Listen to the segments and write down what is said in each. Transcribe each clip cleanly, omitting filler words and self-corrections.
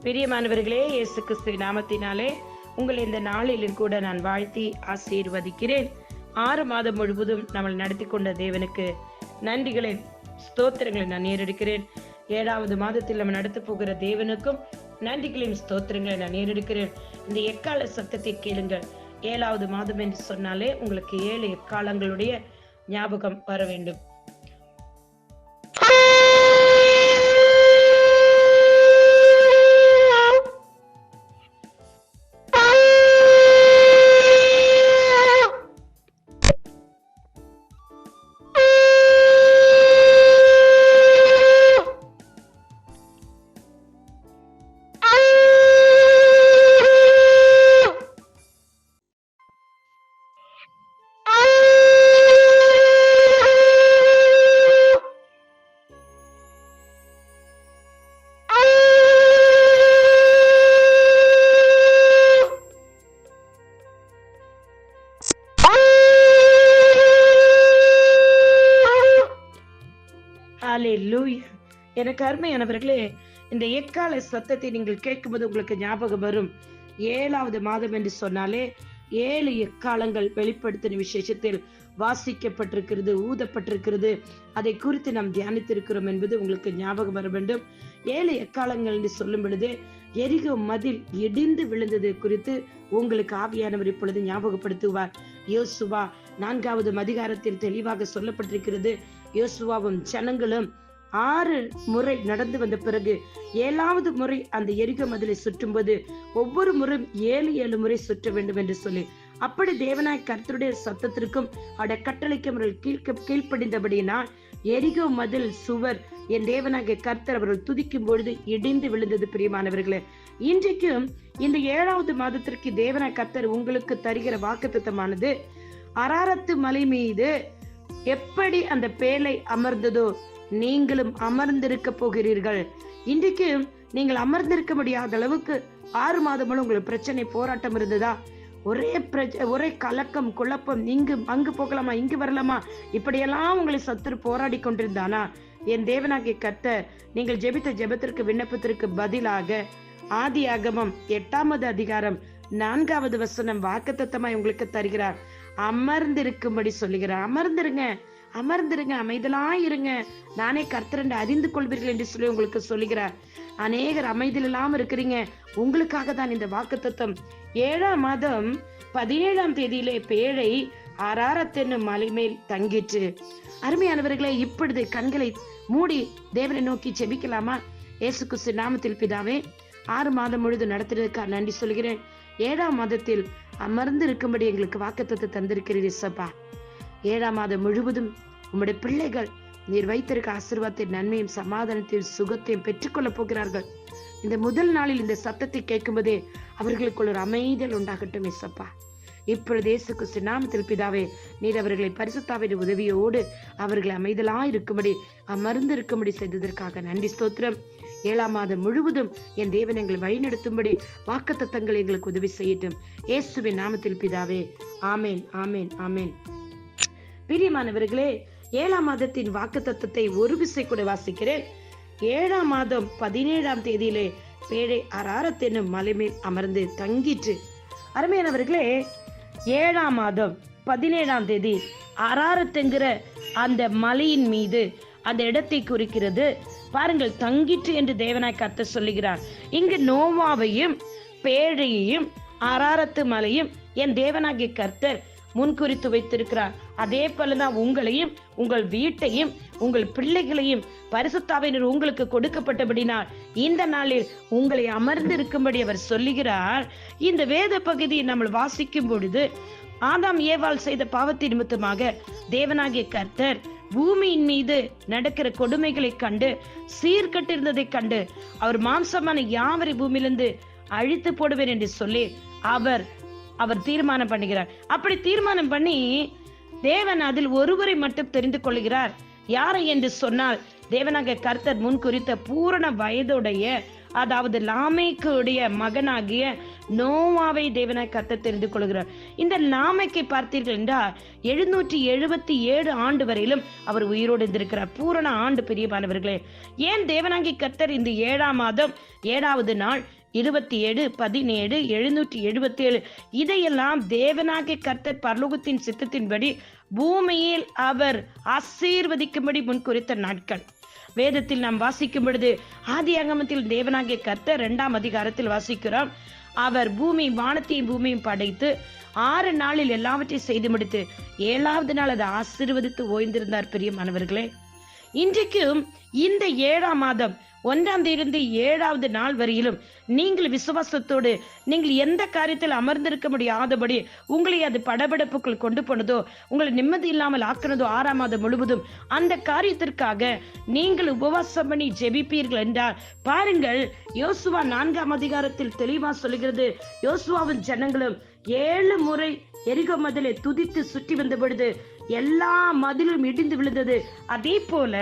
பிரியமானவர்களே, இயேசு கிறிஸ்துவின் நாமத்தினாலே உங்களை இந்த நாளிலும் கூட நான் வாழ்த்தி ஆசீர்வதிக்கிறேன். 6 மாதம் முழுவதும் நம்மளை நடத்தி கொண்ட தேவனுக்கு நன்றிகளை ஸ்தோத்திரங்களை நான் ஏறெடுக்கிறேன். 7வது மாதத்தில் நம்ம நடத்த போகிற தேவனுக்கும் நன்றிகளையும் ஸ்தோத்திரங்களை நான் ஏறெடுக்கிறேன். இந்த எக்கால சத்தத்தை கேளுங்கள். 7வது மாதம் என்று சொன்னாலே உங்களுக்கு 7 எக்காலங்களுடைய ஞாபகம் வர வேண்டும். எனக்கு அருமையானவர்களே, இந்த எக்கால சத்தத்தை நீங்கள் கேட்கும்போது உங்களுக்கு ஞாபகம் வரும். 7வது மாதம் என்று சொன்னாலே 7 எக்காலங்கள் வெளிப்படுத்தின விசேஷத்தில் வாசிக்கப்பட்டிருக்கிறது, ஊதப்பட்டிருக்கிறது. அதை குறித்து நாம் தியானித்திருக்கிறோம் என்பது உங்களுக்கு ஞாபகம் வர வேண்டும். 7 எக்காலங்கள் என்று சொல்லும் பொழுது எரிகோ மதில் இடிந்து விழுந்தது குறித்து உங்களுக்கு ஆவியானவர் இப்பொழுது ஞாபகப்படுத்துவார். யோசுவா 4வது அதிகாரத்தில் தெளிவாக சொல்லப்பட்டிருக்கிறது. யோசுவாவும் ஜனங்களும் 6 முறை நடந்து வந்த பிறகு 7வது முறை அந்த எரிகோ மதிலை சுற்றும் போது ஒவ்வொரு முறையும் 7 முறை சுற்ற வேண்டும் என்று சொல்லி, அப்படி தேவனாய் கர்த்தருடைய சத்தத்திற்கும் அவருடைய கட்டளைக்கும் கீழ்ப்படிந்தபடியினால் எரிகோ மதில் சுவர் என் தேவனாகிய கர்த்தர் அவர்கள் துதிக்கும் பொழுது இடிந்து விழுந்தது. பிரியமானவர்களே, இன்றைக்கும் இந்த 7வது மாதத்திற்கு தேவனாய் கர்த்தர் உங்களுக்கு தருகிற வாக்குத்தத்தமானது அராரத்து மலை மீது எப்படி அந்த பேழை அமர்ந்ததோ நீங்களும் அமர்ந்திருக்க போகிறீர்கள். இன்றைக்கு நீங்கள் அமர்ந்திருக்க முடியாத அளவுக்கு 6 மாதமும் உங்களுக்கு பிரச்சனை, போராட்டம் இருந்ததா? ஒரே கலக்கம், குழப்பம், அங்கு போகலாமா, இங்கு வரலாமா, இப்படியெல்லாம் உங்களை சத்துரு போராடி கொண்டிருந்தானா? என் தேவனாகிய கர்த்தர் நீங்கள் ஜெபித்த ஜெபத்திற்கு விண்ணப்பத்திற்கு பதிலாக ஆதியாகமம் 8வது அதிகாரம் 4வது வசனம் வாக்குத்தத்தமாய் உங்களுக்கு தருகிறார். அமர்ந்திருக்கும்படி சொல்லுகிறார். அமர்ந்திருங்க, அமைதலாயிருங்க, நானே கர்த்தர் என்று அறிந்து கொள்வீர்கள் என்று சொல்லி உங்களுக்கு சொல்லுகிறார். அநேகர் அமைதியில் இல்லாம இருக்கிறீங்க. உங்களுக்காக தான் இந்த வாக்குத்தத்தம். 7ஆம் மாதம் 17ஆம் தேதியிலே பேழை அராரத் என்னும் மலை மேல் தங்கிற்று. அருமையானவர்களே, இப்பொழுது கண்களை மூடி தேவனை நோக்கி ஜெபிக்கலாமா? இயேசு கிறிஸ்து நாமத்தில் பிதாவே, 6 மாதம் முழுது நடத்துறதுக்காக நன்றி சொல்கிறேன். 7ஆம் மாதத்தில் அமர்ந்து இருக்கும்படி எங்களுக்கு வாக்குத்தத்தை தந்திருக்கிறீர் இயேசப்பா. 7ஆம் மாதம் முழுவதும் உம்முடைய பிள்ளைகள் நீர் வைத்திருக்க ஆசீர்வாதத்தை, நன்மையும், சமாதானத்தையும், சுகத்தையும் பெற்றுக்கொள்ள போகிறார்கள். இந்த முதல் நாளில் இந்த சத்தத்தை கேட்கும்போதே அவர்களுக்குள் ஒரு அமைதல் உண்டாகட்டும் இயேசப்பா. இப்பொழுது இயேசு கிறிஸ்து நாமத்தில் பிதாவே, நீர் அவர்களை பரிசுத்தாவின் உதவியோடு அவர்களை அமைதலாய் இருக்கும்படி, அமர்ந்து இருக்கும்படி செய்ததற்காக நன்றி ஸ்தோத்திரம். 7ஆம் மாதம் முழுவதும் என் தேவன் எங்களை வழிநடத்தும்படி வாக்குத்தத்தங்கள் எங்களுக்கு உதவி செய்யட்டும். இயேசுவின் நாமத்தில் பிதாவே, ஆமேன், ஆமேன், ஆமேன். பிரியமானவர்களே, 7ஆம் மாதத்தின் வாக்குத்தத்தத்தை ஒரு விசை கூட வாசிக்கிறேன். 7ஆம் மாதம் 17ஆம் தேதியிலே பேழை அராரத் என்னும் மலை மேல் அமர்ந்து தங்கிற்று. அருமையானவர்களே, 7ஆம் மாதம் 17ஆம் தேதி அராரத் என்கிற அந்த மலையின் மீது அந்த இடத்தை குறிக்கிறது. பாருங்கள், தங்கிற்று என்று தேவனாய் கர்த்தர் சொல்லுகிறார். இங்கு நோவாவையும் பேழையையும் அராரத்து மலையும் என் தேவனாகிய கர்த்தர் முன்குறித்து வைத்திருக்கிறார். அதே போலதான் உங்களையும், உங்கள் வீட்டையும், உங்கள் பிள்ளைகளையும் பரிசுத்தாவினர் உங்களுக்கு கொடுக்கப்பட்டபடினால் இந்த நாளில் உங்களை அமர்ந்து இருக்கும்படி அவர் சொல்லுகிறார். இந்த வேத பகுதியை நம்ம வாசிக்கும் பொழுது ஆதாம் ஏவாள் செய்த பாவத்தின் நிமித்தமாக தேவனாகிய கர்த்தர் பூமியின் மீது நடக்கிற கொடுமைகளை கண்டு, சீர்கட்டிருந்ததை கண்டு, அவர் மாம்சமான யாவரை பூமியிலிருந்து அழித்து போடுவேன் என்று சொல்லி அவர் தீர்மானம் பண்ணுகிறார். அப்படி தீர்மானம் பண்ணி தேவன் அதில் ஒருவரை மட்டும் தெரிந்து கொள்கிறார். யாரை என்று சொன்னால், தேவனாகிய கர்த்தர் முன் குறித்த பூரண வயதுடைய, அதாவது லாமேக்குடைய மகனாகிய நோவாவை தேவனாய் கர்த்தர் தெரிந்து கொள்கிறார். இந்த லாமெக்கை பார்த்தீர்கள் என்றால் 777 ஆண்டு வரையிலும் அவர் உயிரோடு இருந்திருக்கிறார். பூரண ஆண்டு பிரியமானவர்களே. ஏன் தேவனாகி கர்த்தர் இந்த 7ஆம் மாதம் 7வது நாள் 27/17 777 இதையெல்லாம் தேவனாகிய கர்த்தர் பரலோகத்தின் சித்தத்தின்படி பூமியில் அவர் ஆசீர்வதிக்கும்படி முன்குறித்த நாட்கள். வேதத்தில் நாம் வாசிக்கும் பொழுது ஆதியாகமத்தில் தேவனாகிய கர்த்தர் 2ஆம் அதிகாரத்தில் வாசிக்கிறோம். அவர் வானத்தையும் பூமியும் படைத்து 6 நாளில் எல்லாவற்றையும் செய்து முடித்து 7வது நாள் அதை ஆசீர்வதித்து ஓய்ந்திருந்தார். பிரியமானவர்களே, இன்றைக்கும் இந்த 7ஆம் மாதம் 1ஆம் தேதியிலிருந்து 7வது நாள் வரையிலும் நீங்கள் விசுவாசத்தோடு நீங்கள் எந்த காரியத்தில் அமர்ந்திருக்க முடியாதபடி உங்களை அது படபடப்புக்குள் கொண்டு போனதோ, உங்களை நிம்மதி இல்லாமல் ஆக்கினதோ 6ஆம் மாதம் முழுவதும் அந்த காரியத்திற்காக நீங்கள் உபவாசம் பண்ணி ஜெபிப்பீர்கள் என்றால் பாருங்கள், யோசுவா 4ஆம் அதிகாரத்தில் தெளிவா சொல்லுகிறது. யோசுவாவின் ஜனங்களும் 7 முறை எரிகோ மதிலை துதித்து சுற்றி வந்த பொழுது எல்லா மதிலும் இடிந்து விழுந்தது. அதே போல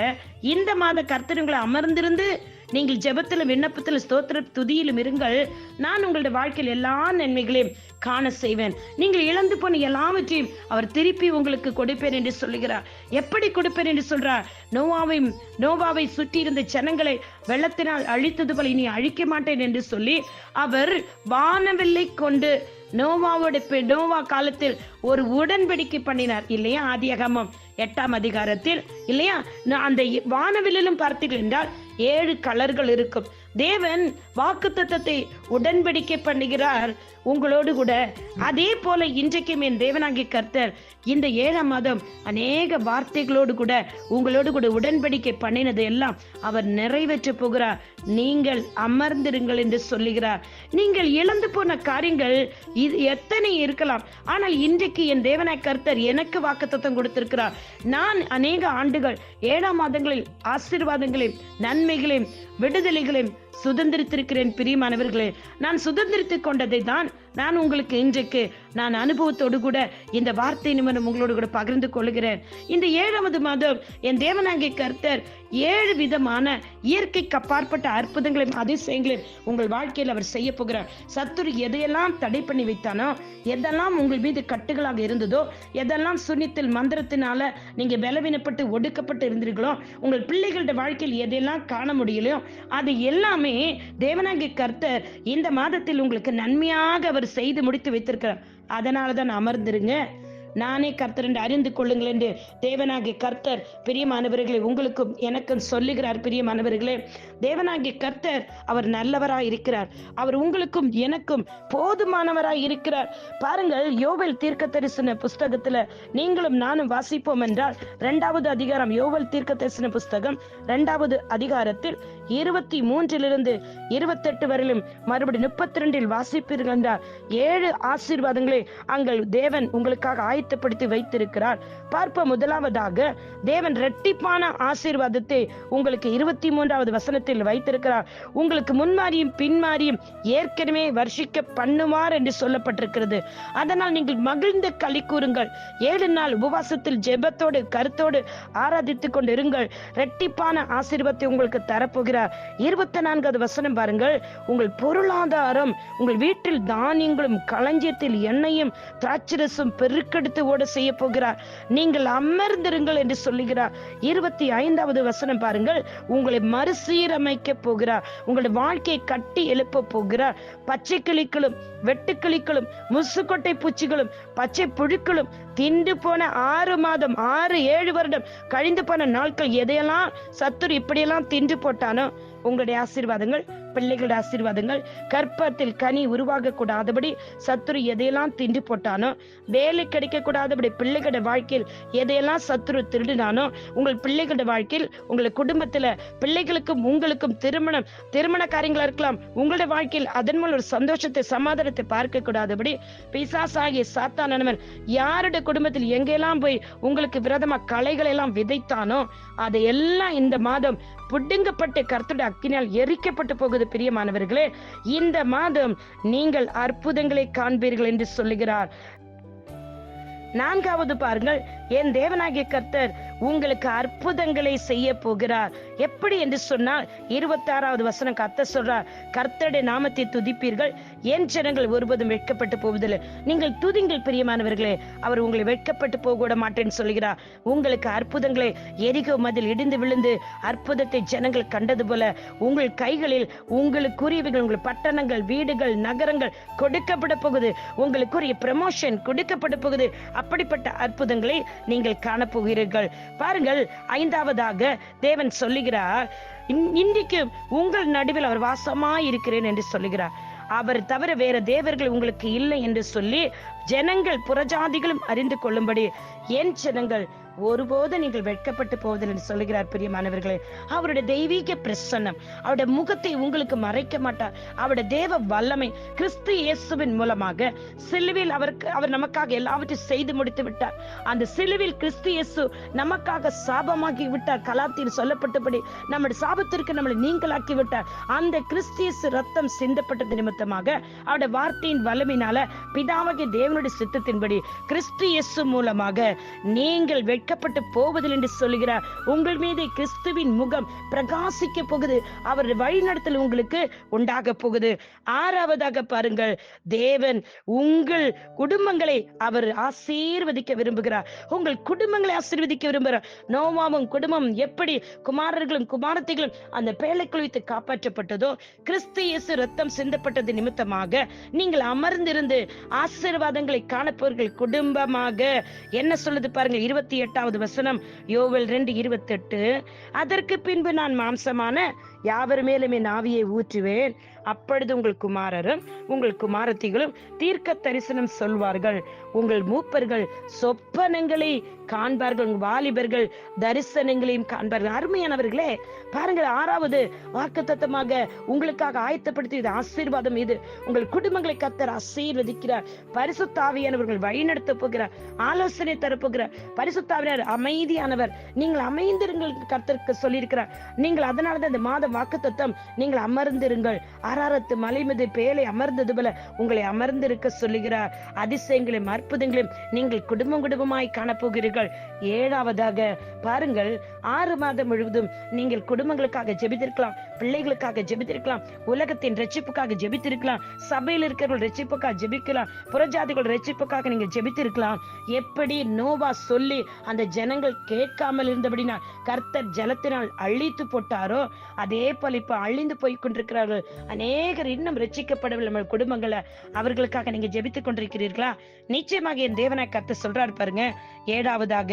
இந்த மாத கர்த்தர் அமர்ந்திருந்து நீங்கள் ஜெபத்திலும் விண்ணப்பத்திலும் ஸ்தோத்திர துதியிலும் இருங்கள். நான் உங்களுடைய வாழ்க்கையில் எல்லா நன்மைகளையும் காண செய்வேன். நீங்கள் இழந்து போன எல்லாவற்றையும் அவர் திருப்பி உங்களுக்கு கொடுப்பேன் என்று சொல்லுகிறார். எப்படி கொடுப்பேன் என்று சொல்றார்? நோவாவை சுற்றி இருந்த ஜனங்களை வெள்ளத்தினால் அழித்தது போல இனி அழிக்க மாட்டேன் என்று சொல்லி அவர் வானவில்லை கொண்டு நோவா காலத்தில் ஒரு உடன்படிக்கை பண்ணினார் இல்லையா? ஆதியாகமம் 8ஆம் அதிகாரத்தில் இல்லையா? அந்த வானவில்லிலும் பார்த்தீர்கள் என்றால் 7 கலர்கள் இருக்கும். தேவன் வாக்குத்தத்தத்தை உடன்படிக்கை பண்ணுகிறார் உங்களோடு கூட. அதே போல இன்றைக்கும் என் தேவனாகிய கர்த்தர் இந்த 7ஆம் மாதம் அநேக வார்த்தைகளோடு கூட உங்களோடு கூட உடன்படிக்கை பண்ணினது எல்லாம் அவர் நிறைவேற்ற போகிறார். நீங்கள் அமர்ந்திருங்கள் என்று சொல்லுகிறார். நீங்கள் இழந்து போன காரியங்கள் இது எத்தனை இருக்கலாம், ஆனால் இன்றைக்கு என் தேவனாகிய கர்த்தர் எனக்கு வாக்குத்தத்தம் கொடுத்திருக்கிறார். நான் அநேக ஆண்டுகள் 7ஆம் மாதங்களில் ஆசீர்வாதங்களையும் நன்மைகளையும் விடுதலைகளையும் சுதந்திரித்திருக்கிறேன். பிரியமானவர்களே, நான் சுதந்திரித்துக் கொண்டதை தான் நான் உங்களுக்கு இன்றைக்கு நான் அனுபவத்தோடு கூட இந்த வார்த்தை நிமிடம் உங்களோடு கூட பகிர்ந்து கொள்கிறேன். இந்த 7வது மாதம் என் தேவனாகிய கர்த்தர் 7 விதமான இயற்கைக்கு அப்பாற்பட்ட அற்புதங்களையும் அதிசயங்களையும் உங்கள் வாழ்க்கையில் அவர் செய்ய போகிறார். சத்துரு எதையெல்லாம் தடை பண்ணி வைத்தானோ, எதெல்லாம் உங்கள் மீது கட்டுகளாக இருந்ததோ, எதெல்லாம் சுனித்தில் மந்திரத்தினால நீங்க பலவீனப்பட்டு ஒடுக்கப்பட்டு இருந்தீர்களோ, உங்கள் பிள்ளைகளுடைய வாழ்க்கையில் எதையெல்லாம் காண முடியலையோ அது எல்லாமே தேவனாகிய கர்த்தர் இந்த மாதத்தில் உங்களுக்கு நன்மையாக அவர் செய்து முடித்து வைத்திருக்கிறார். அதனாலதான் அமர்ந்திருங்க, நானே கர்த்தர் என்று அறிந்து கொள்ளுங்கள் என்று தேவனாகிய கர்த்தர் பிரியமானவர்களை உங்களுக்கும் எனக்கும் சொல்லுகிறார். பிரியமானவர்களே, தேவனாகிய கர்த்தர் அவர் நல்லவராய் இருக்கிறார். அவர் உங்களுக்கும் எனக்கும் போதுமானவராய் இருக்கிறார். பாருங்கள், யோவேல் தீர்க்கதரிசன புஸ்தகத்துல நீங்களும் நானும் வாசிப்போம் என்றால் 2வது அதிகாரம் யோவேல் தீர்க்கதரிசன புஸ்தகம் 2வது அதிகாரத்தில் 23 28 வரையிலும் மறுபடி 32 வாசிப்பீர்கள் என்றால் 7 ஆசீர்வாதங்களை அங்கள் தேவன் உங்களுக்காக ஆயத்தப்படுத்தி வைத்திருக்கிறார். பார்ப்போம். முதலாவதாக தேவன் இரட்டிப்பான ஆசீர்வாதத்தை உங்களுக்கு 23வது வசனத்தில் வைத்திருக்கிறார். உங்களுக்கு முன்மாரியும் பின்மாரியும் ஏற்கனவே வர்ஷிக்க பண்ணுவார் என்று சொல்லப்பட்டிருக்கிறது. அதனால் நீங்கள் மகிழ்ந்து களி கூறுங்கள். 7 நாள் உபவாசத்தில் ஜெபத்தோடு கருத்தோடு ஆராதித்துக் கொண்டு இருங்கள். இரட்டிப்பான ஆசீர்வாதத்தை உங்களுக்கு தரப்போகிறார். 24வது வசனம் பாருங்கள். உங்கள் பொருளாதாரம், உங்கள் வீட்டில் தானியங்களும் களஞ்சியத்தில் எண்ணெயும் திராட்சரசும் பெருக்கெடுத்து ஓட செய்ய போகிறார். நீங்கள் அமர்ந்திருங்கள் என்று சொல்லுகிறார். 25வது வசனம் பாருங்கள். உங்களை மறுசீரமைக்க போகிறார். உங்களுடைய வாழ்க்கையை கட்டி எழுப்ப போகிறார். பச்சை கிளிகளும் வெட்டுக்கிளிகளும் முசுக்கொட்டை பூச்சிகளும் பச்சை புழுக்களும் தின்று போன 6 மாதம் 6-7 வருடம் கழிந்து போன நாட்கள் எதையெல்லாம் சத்துரு இப்படியெல்லாம் தின்று போட்டானோ, உங்களுடைய ஆசீர்வாதங்கள், பிள்ளைகளுடைய ஆசீர்வாதங்கள், கற்பத்தில் கனி உருவாக கூடாதபடி சத்துரு எதையெல்லாம் தின்று போட்டானோ, வேலை கிடைக்க கூடாதபடி பிள்ளைகளுடைய வாழ்க்கையில் எதையெல்லாம் சத்துரு திருடினானோ, உங்கள் பிள்ளைகளுடைய வாழ்க்கையில், உங்கள் குடும்பத்துல பிள்ளைகளுக்கும் உங்களுக்கும் திருமண காரியங்களா இருக்கலாம், உங்களுடைய வாழ்க்கையில் அதன் மூலம் ஒரு சந்தோஷத்தை சமாதானத்தை பார்க்க கூடாதபடி பிசாசாகிய சாத்தானவன் யாருடைய குடும்பத்தில் எங்கெல்லாம் போய் உங்களுக்கு விரோதமா களைகளை எல்லாம் விதைத்தானோ அதையெல்லாம் இந்த மாதம் புடுங்கப்பட்டு கர்த்தருடைய அக்கினியால் எரிக்கப்பட்டு போகுது. பிரியமானவர்களே, இந்த மாதம் நீங்கள் அற்புதங்களை காண்பீர்கள் என்று சொல்லுகிறார். 4வது பாருங்கள். என் தேவனாகிய கர்த்தர் உங்களுக்கு அற்புதங்களை செய்ய போகிறார். எப்படி என்று சொன்னால் 26வது வசனம் கர்த்தர் சொல்றார், கர்த்தருடைய நாமத்தை துதிப்பீர்கள், என் ஜனங்கள் ஒருபோதும் வெட்கப்பட்டு போவதில்லை. நீங்கள் துதிங்கள் பிரியமானவர்களே, அவர் உங்களை வெட்கப்பட்டு போக விட மாட்டேன்னு சொல்கிறார். உங்களுக்கு அற்புதங்களை எரிகோ மதில் இடிந்து விழுந்து அற்புதத்தை ஜனங்கள் கண்டது போல உங்கள் கைகளில் உங்களுக்குரியவைகள், உங்கள் பட்டணங்கள், வீடுகள், நகரங்கள் கொடுக்கப்பட போகுது. உங்களுக்குரிய ப்ரமோஷன் கொடுக்கப்பட போகுது. அப்படிப்பட்ட அற்புதங்களை நீங்கள் காணப்போகிறீர்கள். பாருங்கள், 5வதாக தேவன் சொல்லுகிறார், இன்றைக்கு உங்கள் நடுவில் அவர் வாசமாய் இருக்கிறேன் என்று சொல்லுகிறார். அவர் தவிர வேற தேவர்கள் உங்களுக்கு இல்லை என்று சொல்லி ஜனங்கள் புறஜாதிகளும் அறிந்து கொள்ளும்படி என் ஜனங்கள் ஒருபோது நீங்கள் வெட்கப்பட்டு போவதில்லை என்று சொல்லுகிறார். பிரியமானவர்களே, அவருடைய தெய்வீக பிரசன்னம், அவருடைய முகத்தை உங்களுக்கு மறைக்க மாட்டார். அவருடைய தேவ வல்லமை கிறிஸ்து இயேசுவின் மூலமாக சிலுவையில் அவர் நமக்காக எல்லாவற்றையும் செய்து முடித்து விட்டார். அந்த சிலுவையில் கிறிஸ்து இயேசு நமக்காக சாபமாக்கி விட்டார். கலாத்தியில் சொல்லப்பட்டபடி நம்முடைய சாபத்திற்கு நம்மளை நீங்களாக்கி விட்டார். அந்த கிறிஸ்து இயேசு ரத்தம் சிந்தப்பட்டது நிமித்தமாக அவருடைய வார்த்தையின் வல்லமையினால பிதாவாகிய தேவனுடைய சித்தத்தின்படி கிறிஸ்து இயேசு மூலமாக நீங்கள் வெட்கப்பட்டு போவதில்லை என்று சொல்லுகிறார். உங்கள் மீது கிறிஸ்துவின் முகம் பிரகாசிக்க போகுது. அவருடைய வழிநடத்தல் உங்களுக்கு உண்டாக போகுது. 6வதாக பாருங்கள், தேவன் உங்கள் குடும்பங்களை அவர் ஆசீர்வதிக்க விரும்புகிறார். உங்கள் குடும்பங்களை ஆசீர்வதிக்க விரும்புகிறார். நோவாவும் குடும்பம் எப்படி குமாரர்களும் குமாரத்திகளும் அந்த பேழைக்குள் வைத்து காப்பாற்றப்பட்டதோ, கிறிஸ்து இயேசு ரத்தம் சிந்தப்பட்டது நிமித்தமாக நீங்கள் அமர்ந்திருந்து ஆசீர்வாதங்களை காணப்பவர்கள் குடும்பமாக. என்ன சொல்லுது பாருங்கள், 28வது வசனம், யோவேல் 2:28. அதற்கு பின்பு நான் மாம்சமான யாவர் மேலும் என் ஆவியை ஊற்றுவேன். அப்பொழுது உங்கள் குமாரரும் உங்கள் குமாரத்திகளும் தீர்க்க தரிசனம் சொல்வார்கள். உங்கள் மூப்பர்கள் சொப்பனங்களை காண்பார்கள். உங்கள் வாலிபர்கள் தரிசனங்களையும் காண்பார்கள். அருமையானவர்களே, பாருங்கள், 6வது வாக்குத்தத்தமாக உங்களுக்காக ஆயத்தப்படுத்தியது ஆசீர்வாதம். இது உங்கள் குடும்பங்களை கர்த்தர் ஆசீர்வதிக்கிறார். பரிசுத்த ஆவியானவர்கள் வழிநடத்த போகிறார், ஆலோசனை தரப்போகிறார். பரிசுத்த ஆவியானவர் அமைதியானவர். நீங்கள் அமைந்திருங்கள் கர்த்தருக்கு சொல்லியிருக்கிறார். நீங்கள் அதனாலதான் இந்த மாத வாக்குத்தத்தம், நீங்கள் அமர்ந்திருங்கள். ஆராரத்து மலை மீது பேலை அமர்ந்தது போல உங்களை அமர்ந்திருக்க சொல்லுகிறார். அதிசயங்களையும் அற்புதங்களையும் நீங்கள் குடும்பம் குடும்பமாய் காணப்போகிறீர்கள். 7வதாக பாருங்கள், 6 மாதம் முழுவதும் நீங்கள் குடும்பங்களுக்காக ஜெபித்திருக்கலாம், பிள்ளைகளுக்காக ஜெபித்திருக்கலாம், உலகத்தின் ரட்சிப்புக்காக ஜெபித்திருக்கலாம், சபையில் இருக்கிறவர்கள் ரட்சிப்புக்காக ஜெபிக்கலாம், புறஜாதிகள் ரட்சிப்புக்காக நீங்கள் ஜெபித்திருக்கலாம். எப்படி நோவா சொல்லி அந்த ஜனங்கள் கேட்காமல் இருந்தபடினால் கர்த்தர் ஜலத்தினால் அழித்து போட்டாரோ, அதே போல இப்ப அழிந்து போய் கொண்டிருக்கிறார்கள். அநேகர் இன்னும் ரட்சிக்கப்படவில்லை. நம்ம குடும்பங்களை அவர்களுக்காக நீங்க ஜெபித்துக் கொண்டிருக்கிறீர்களா? நிச்சயமாக என் தேவனாய் கர்த்தர் சொல்றாரு பாருங்க, 7வதாக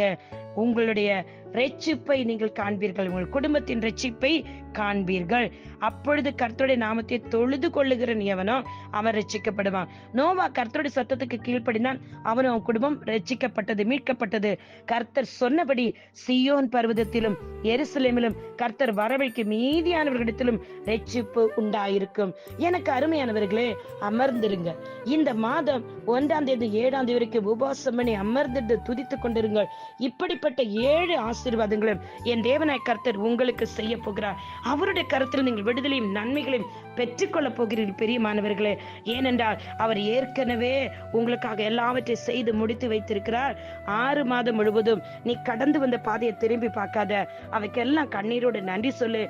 உங்களுடைய ரட்சிப்பை நீங்கள் காண்பீர்கள். உங்கள் குடும்பத்தின் ரட்சிப்பை காண்பீர்கள். அப்பொழுது கர்த்தருடைய நாமத்தை தொழுது கொள்ளுகிறன் எவனோ அவன் ரட்சிக்கப்படுவான். நோவா கர்த்தருடைய சத்தத்துக்கு கீழ்ப்படினான். அவனும் அவன் குடும்பம் ரட்சிக்கப்பட்டது, மீட்கப்பட்டது. கர்த்தர் சொன்னபடி சீயோன் பர்வதத்திலும் எருசலேமிலும் கர்த்தர் வரவழைக்கு மீதியானவர்களிடத்திலும் ரட்சிப்பு உண்டாயிருக்கும். எனக்கு அருமையானவர்களே, அமர்ந்திருங்க. இந்த மாதம் 1ஆம் தேதி 7ஆம் தேதி வரைக்கும் உபவாசம் பண்ணி அமர்ந்து துதித்துக் கொண்டிருங்கள். இப்படிப்பட்ட 7 ஆசீர்வாதங்களும் என் தேவனாய் கர்த்தர் உங்களுக்கு செய்ய போகிறார். அவருடைய கருத்தில் நீங்கள் விடுதலையும் நன்மைகளையும் பெற்றுக்கொள்ள போகிறீர்கள் பெரியமானவர்களே. ஏனென்றால் அவர் ஏற்கனவே உங்களுக்காக எல்லாவற்றையும் செய்து முடித்து வைத்திருக்கிறார். 6 மாதம் முழுவதும் நீ கடந்து வந்த பாதையை திரும்பி பார்க்காத, அவைக்கெல்லாம் கண்ணீரோடு நன்றி சொல்லு.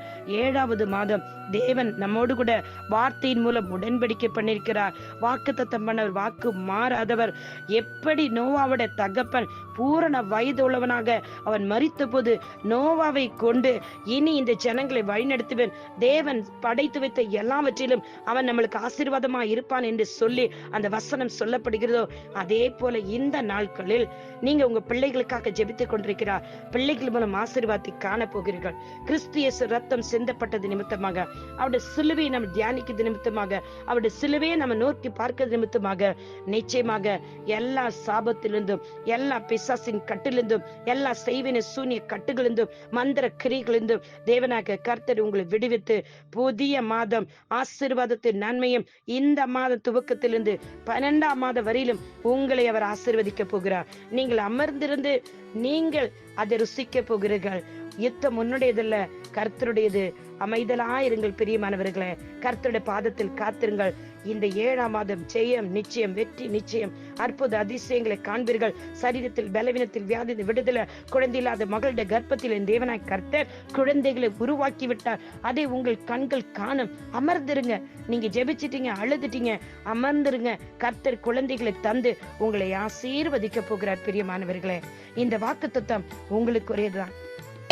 7வது மாதம் தேவன் நம்மோடு கூட வார்த்தையின் மூலம் உடன்படிக்கை பண்ணிருக்கிறார். வாக்கு தத்தம் பண்ணவர், வாக்கு மாறாதவர். எப்படி நோவாவுடைய தகப்பன் பூரண வயது உள்ளவனாக அவன் மரித்த போது நோவாவை கொண்டு இனி இந்த ஜனங்களை வழிநடத்துவேன், தேவன் படைத்து வைத்த எல்லாவற்றிலும் அவன் நம்மளுக்கு ஆசீர்வாதமா இருப்பான் என்று சொல்லி அந்த வசனம் சொல்லப்படுகிறதோ, அதே போல இந்த நாட்களில் நீங்க உங்க பிள்ளைகளுக்காக ஜெபித்துக் கொண்டிருக்கிறார். பிள்ளைகள் மூலம் ஆசீர்வாதத்தை காண போகிறீர்கள். கிறிஸ்து இயேசு ரத்தம் சிந்தப்பட்டது நிமித்தமாக, அவருடைய சிலுவையை நம்ம தியானிக்கிறது நிமித்தமாக, அவருடைய சிலுவையை நம்ம நோக்கி பார்க்கிறது நிமித்தமாக நிச்சயமாக எல்லா சாபத்திலிருந்தும், எல்லா பிசாசின் கட்டிலிருந்தும், எல்லா செய்வின சூனிய கட்டுகளிலிருந்தும், மந்திர கிரிகளிலிருந்தும் தேவனாக கர்த்தர் உங்களை விடுவித்து புதிய மாதம் ஆசீர்வாதத்தின் நன்மையும் இந்த மாத துவக்கத்திலிருந்து 12ஆம் மாத வரையிலும் உங்களை அவர் ஆசீர்வதிக்க போகிறார். நீங்கள் அமர்ந்திருந்து நீங்கள் அதை ருசிக்க போகிறீர்கள். யுத்தம் உன்னுடையதல்ல, கர்த்தருடையது. அமைதலாயிருங்கள் பிரியமானவர்களே, கர்த்தருடைய பாதத்தில் காத்திருங்கள். இந்த 7ஆம் மாதம் ஜெயம் நிச்சயம், வெற்றி நிச்சயம், அற்புத அதிசயங்களை காண்பீர்கள். சரீரத்தில் பலவீனத்தில் வியாதி விடுதலை, குழந்தை இல்லாத மகளுடைய கர்ப்பத்தில் என் தேவனாய் கர்த்தர் குழந்தைகளை உருவாக்கி விட்டார். அதை உங்கள் கண்கள் காணும். அமர்ந்திருங்க. நீங்க ஜெபிச்சிட்டீங்க, அழுதுட்டீங்க, அமர்ந்திருங்க. கர்த்தர் குழந்தைகளை தந்து உங்களை ஆசீர்வதிக்க போகிறார். பிரியமானவர்களே, இந்த வாக்குத்தத்தம் உங்களுக்கு ஒரேதான்.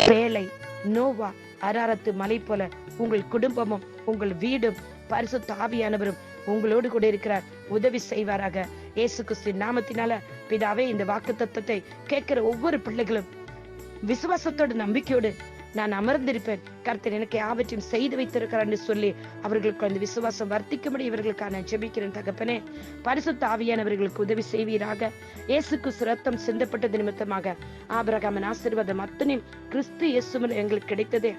பேலை, நோவா, அராரத்து மலை போல உங்கள் குடும்பமும் உங்கள் வீடும் பரிசுத்த ஆவியானவரும் உங்களோடு கூட இருக்கிறார். உதவி செய்வாராக. இயேசு கிறிஸ்துவின் நாமத்தினால பிதாவே, இந்த வாக்குத்தத்தத்தை கேட்கிற ஒவ்வொரு பிள்ளைகளும் விசுவாசத்தோடு நம்பிக்கையோடு நான் அமர்ந்திருப்பேன், கர்த்தர் எனக்கு யாவற்றையும் செய்து வைத்திருக்கிறார் என்று சொல்லி அவர்களுக்கு அந்த விசுவாசம் வர்த்திக்கும்படி இவர்களுக்காக நான் ஜெபிக்கிறேன். தகப்பனே, பரிசுத்த ஆவியானவர்களுக்கு உதவி செய்வீராக. இயேசு கிறிஸ்து ரத்தம் சிந்தப்பட்டது நிமித்தமாக ஆபிரகாமின் ஆசீர்வாதம் அத்தனையும் கிறிஸ்து இயேசு மூலம் எங்களுக்கு கிடைத்ததே.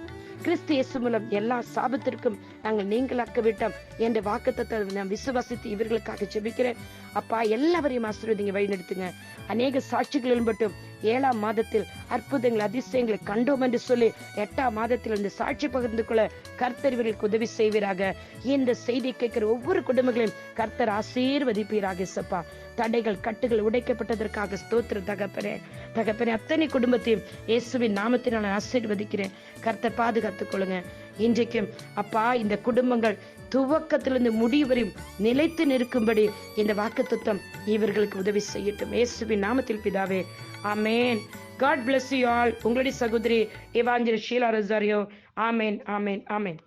கிறிஸ்து இயேசு மூலம் எல்லா சாபத்திற்கும் நாங்கள் நீங்களாக்க விட்டோம் என்ற வாக்குத்தத்தை நான் விசுவாசித்து இவர்களுக்காக ஜெபிக்கிறேன். அப்பா, எல்லாவரையும் ஆசீர்வதிங்க, வழிநடத்துங்க. அநேக சாட்சிகள் மட்டும் 7ஆம் மாதத்தில் அற்புதங்கள் அதிசயங்களை கண்டோம் என்று சொல்லி 8ஆம் மாதத்தில் இந்த சாட்சி பகிர்ந்து கொள்ள கர்த்தர் இவர்களுக்கு உதவி செய்வீராக. இந்த செய்தி கேட்கிற ஒவ்வொரு குடும்பங்களையும் கர்த்தர் ஆசீர்வதிப்பீராக. இயேசுப்பா, தடைகள் கட்டுகள் உடைக்கப்பட்டதற்காக ஸ்தோத்திரம் தகப்பனே. தகப்பனே, அத்தனை குடும்பத்தையும் இயேசுவின் நாமத்தினால் ஆசீர்வதிக்கிறேன். கர்த்தர் பாதுகாத்துக் கொள்ளுங்க. இன்றைக்கும் அப்பா, இந்த குடும்பங்கள் துவக்கத்திலிருந்து முடிவரையும் நிலைத்து நிற்கும்படி இந்த வாக்குத்தத்தம் இவர்களுக்கு உதவி செய்யட்டும். இயேசுவின் நாமத்தில் பிதாவே, ஆமென். God bless you all. உங்களுடைய சகோதரி எவாஞ்சலிஸ்ட் ஷீலா ரொசாரியோ. ஆமென், ஆமென், ஆமென்.